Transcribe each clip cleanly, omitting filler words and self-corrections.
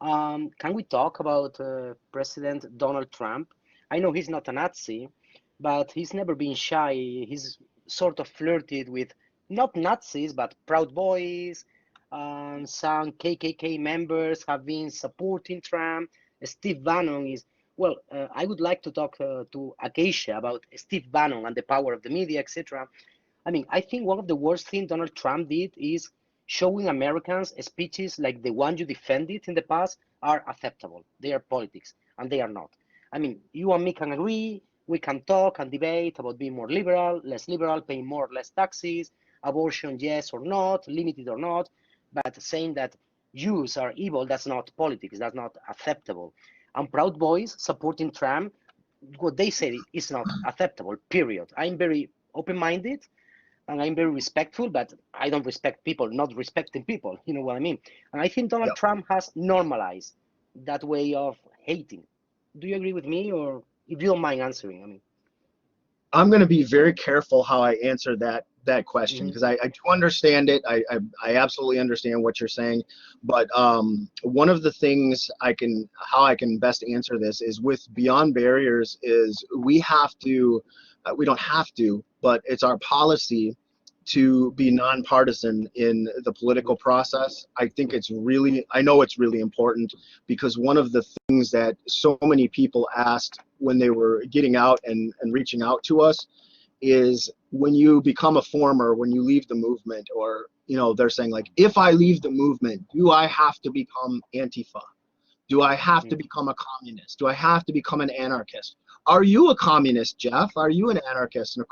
Can we talk about President Donald Trump? I know he's not a Nazi, but he's never been shy. He's sort of flirted with not Nazis, but Proud Boys. Some KKK members have been supporting Trump. Steve Bannon is, well, I would like to talk to Acacia about Steve Bannon and the power of the media, etc. I mean, I think one of the worst things Donald Trump did is showing Americans speeches like the one you defended in the past are acceptable. They are politics, and they are not. I mean, you and me can agree. We can talk and debate about being more liberal, paying more or less taxes, abortion, yes or not, limited or not. But saying that Jews are evil, that's not politics. That's not acceptable. And Proud Boys supporting Trump, what they say is not acceptable, period. I'm very open-minded and I'm very respectful, but I don't respect people not respecting people. You know what I mean? And I think Donald Yep. Trump has normalized that way of hating. Do you agree with me, or if you don't mind answering? I mean, I'm going to be very careful how I answer that question mhm. because I do understand it. I absolutely understand what you're saying, but one of the things how I can best answer this is with Beyond Barriers is we have to, we don't have to, but it's our policy to be nonpartisan in the political process. I think I know it's really important because one of the things that so many people asked when they were getting out and reaching out to us is when you become a former, when you leave the movement, or, they're saying like, if I leave the movement, do I have to become Antifa? Do I have to Mhm. become a communist? Do I have to become an anarchist? Are you a communist, Jeff? Are you an anarchist? And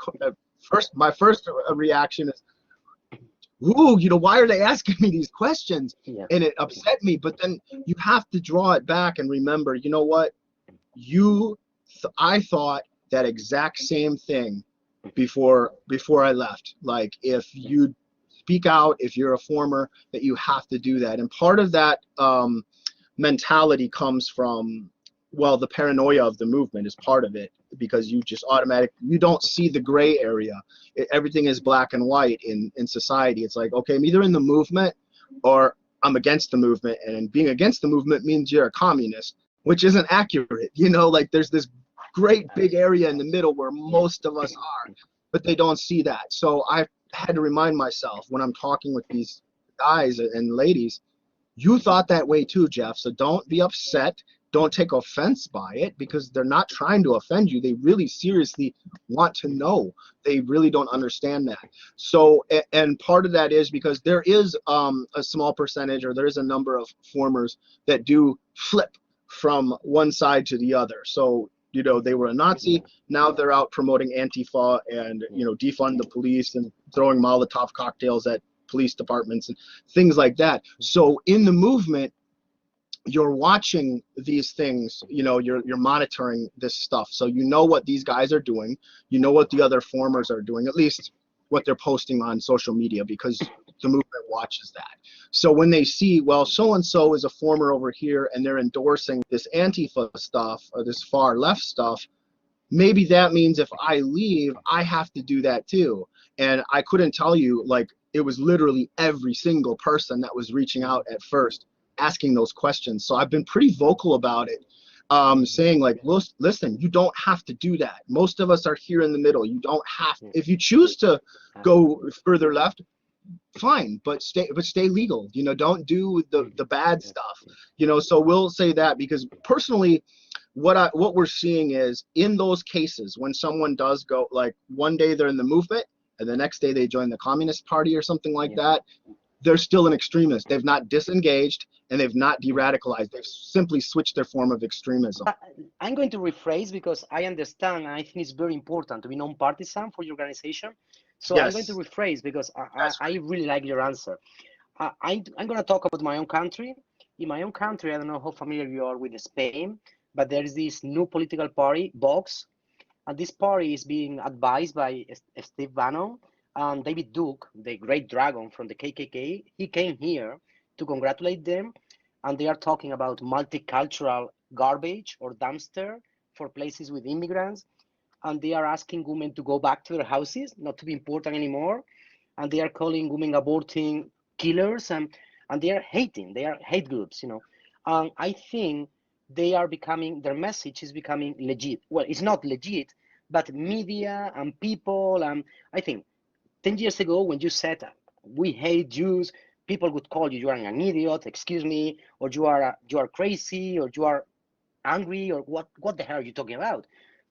my first reaction is, ooh, why are they asking me these questions? Yeah. And it upset me. But then you have to draw it back and remember, you know what? I thought that exact same thing before I left. Like, if you speak out, if you're a former, that you have to do that. And part of that mentality comes from, well, the paranoia of the movement is part of it, because you don't see the gray area. Everything is black and white in society. It's like, okay, I'm either in the movement or I'm against the movement, and being against the movement means you're a communist, which isn't accurate. Like, there's this great big area in the middle where Yeah. most of us are, but they don't see that. So I had to remind myself when I'm talking with these guys and ladies, you thought that way too, Jeff. So don't be upset. Don't take offense by it, because they're not trying to offend you. They really seriously want to know. They really don't understand that. So, and part of that is because there is a small percentage, or there is a number of formers that do flip from one side to the other. So, they were a Nazi. Yeah. Now they're out promoting Antifa and, Yeah. defund the police and throwing Molotov cocktails at police departments and things like that. So in the movement, you're watching these things, you're monitoring this stuff. So you know what these guys are doing, what the other formers are doing, at least what they're posting on social media, because the movement watches that. So when they see, well, so and so is a former over here and they're endorsing this Antifa stuff or this far left stuff, maybe that means if I leave, I have to do that too. And I couldn't tell you, like, it was literally every single person that was reaching out at first, asking those questions. So I've been pretty vocal about it, saying like, listen, you don't have to do that. Most of us are here in the middle. You don't have, Yeah. if you choose to Uh, go further left, fine, but stay legal. Don't do the bad yeah. stuff. So we'll say that, because personally, what we're seeing is, in those cases when someone does go, like, one day they're in the movement and the next day they join the Communist Party or something like Yeah. that, they're still an extremist. They've not disengaged and they've not de-radicalized. They've simply switched their form of extremism. I, I'm going to rephrase because I understand and I think it's very important to be non-partisan for your organization. So I'm going to Yes, rephrase because that's I really like your answer. I'm going to talk about my own country. In my own country, I don't know how familiar you are with Spain, but there is this new political party, Vox, and this party is being advised by Steve Bannon and David Duke, the great dragon from the KKK. He came here to congratulate them, and they are talking about multicultural garbage or dumpster for places with immigrants. And they are asking women to go back to their houses, not to be important anymore. And they are calling women aborting killers, and they are hating. They are hate groups. I think they are becoming, their message is becoming legit. Well, it's not legit, but media and people, I think 10 years ago when you said we hate Jews, people would call you, you are an idiot, excuse me, or you are crazy, or you are angry, or what the hell are you talking about?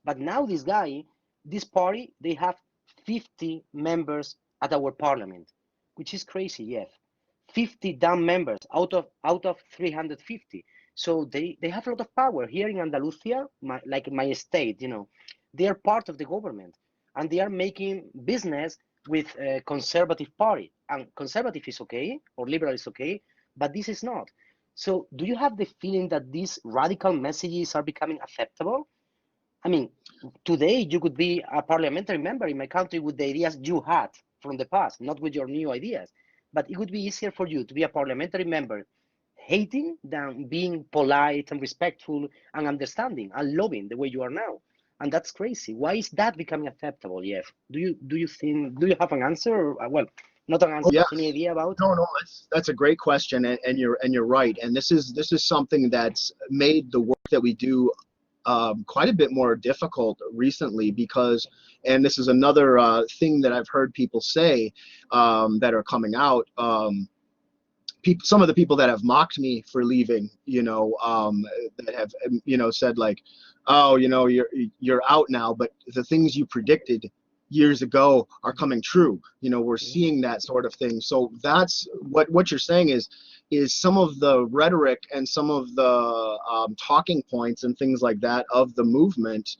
But now this party, they have 50 members at our parliament, which is crazy, yes. 50 damn members out of 350. So they have a lot of power here in Andalusia, like my state, they are part of the government, and they are making business with a conservative party. And conservative is okay, or liberal is okay, but this is not. So do you have the feeling that these radical messages are becoming acceptable? I mean, today you could be a parliamentary member in my country with the ideas you had from the past, not with your new ideas. But it would be easier for you to be a parliamentary member hating than being polite and respectful and understanding and loving the way you are now. And that's crazy. Why is that becoming acceptable? Yes. Do you have an answer? Or, well, not an Oh answer, yeah. but any idea about? No, that's a great question, and you're right. And this is something that's made the work that we do quite a bit more difficult recently because, and this is another thing that I've heard people say that are coming out. Some of the people that have mocked me for leaving, that have, said like, oh, you're out now, but the things you predicted years ago are coming true. We're seeing that sort of thing. So that's what you're saying is some of the rhetoric and some of the talking points and things like that of the movement,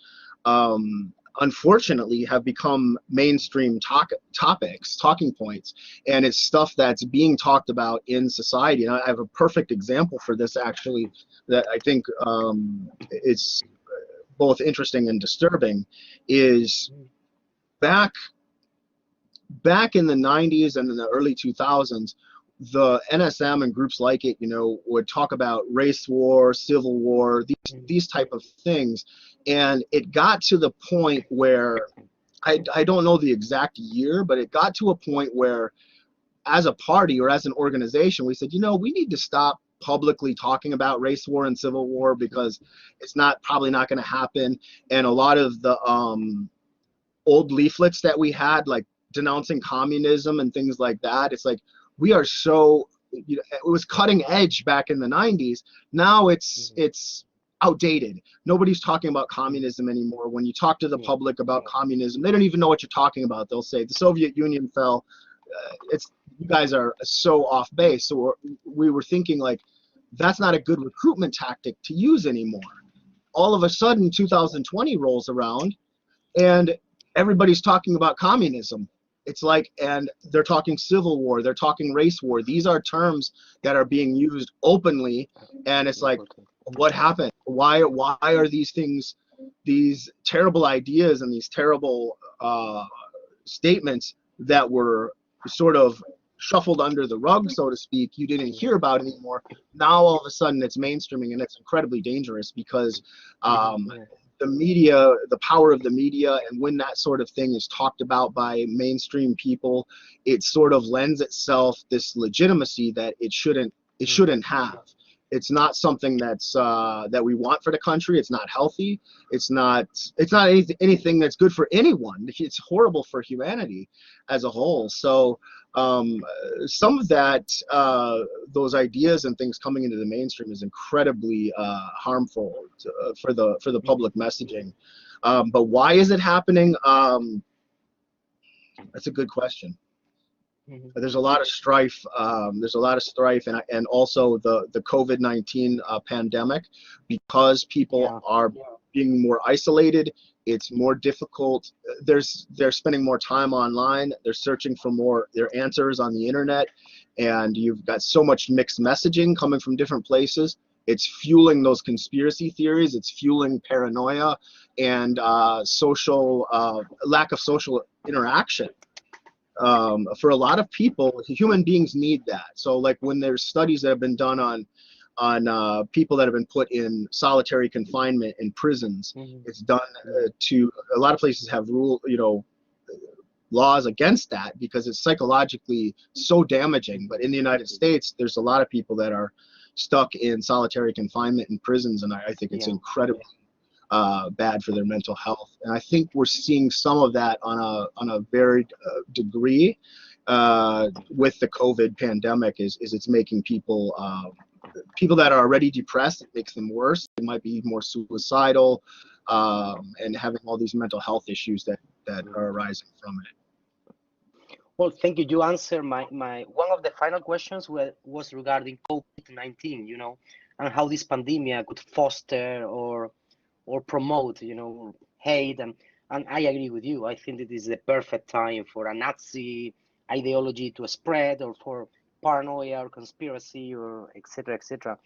unfortunately, have become mainstream talking points, and it's stuff that's being talked about in society. And I have a perfect example for this, actually, that I think it's both interesting and disturbing. Is back in the 90s and in the early 2000s, the NSM and groups like it, would talk about race war, civil war, these type of things. And it got to the point where I don't know the exact year, but it got to a point where as a party or as an organization, we said, we need to stop publicly talking about race war and civil war because it's probably not going to happen. And a lot of the old leaflets that we had, like denouncing communism and things like that, it's like we are so, it was cutting edge back in the 90s. Now it's outdated. Nobody's talking about communism anymore. When you talk to the public about communism, they don't even know what you're talking about. They'll say the Soviet Union fell. You guys are so off base. So we were thinking like that's not a good recruitment tactic to use anymore. All of a sudden 2020 rolls around and everybody's talking about communism. It's like, and they're talking civil war, they're talking race war. These are terms that are being used openly, and it's like, what happened? Why are these things, these terrible ideas and these terrible statements that were sort of shuffled under the rug, so to speak, you didn't hear about anymore? Now all of a sudden it's mainstreaming, and it's incredibly dangerous because the media, the power of the media, and when that sort of thing is talked about by mainstream people, it sort of lends itself this legitimacy that it shouldn't have. It's not something that's that we want for the country. It's not healthy. It's not anything that's good for anyone. It's horrible for humanity as a whole. So some of that, those ideas and things coming into the mainstream is incredibly harmful for the public messaging. But why is it happening? That's a good question. There's a lot of strife. And also the COVID-19 pandemic, because people are being more isolated. It's more difficult. They're spending more time online. They're searching for their answers on the internet, and you've got so much mixed messaging coming from different places. It's fueling those conspiracy theories. It's fueling paranoia and lack of social interaction. For a lot of people, human beings need that. So like when there's studies that have been done on people that have been put in solitary confinement in prisons, it's done to, a lot of places have laws against that because it's psychologically so damaging. But in the United States, there's a lot of people that are stuck in solitary confinement in prisons, and I think it's Yeah. incredibly bad for their mental health. And I think we're seeing some of that on a varied degree with the COVID pandemic. Is it's making people that are already depressed, it makes them worse. They might be more suicidal and having all these mental health issues that are arising from it. Well, thank you. You answered my one of the final questions was regarding COVID-19, and how this pandemic could foster or promote, hate. And I agree with you. I think it is the perfect time for a Nazi ideology to spread, or for paranoia or conspiracy, or etc., etc.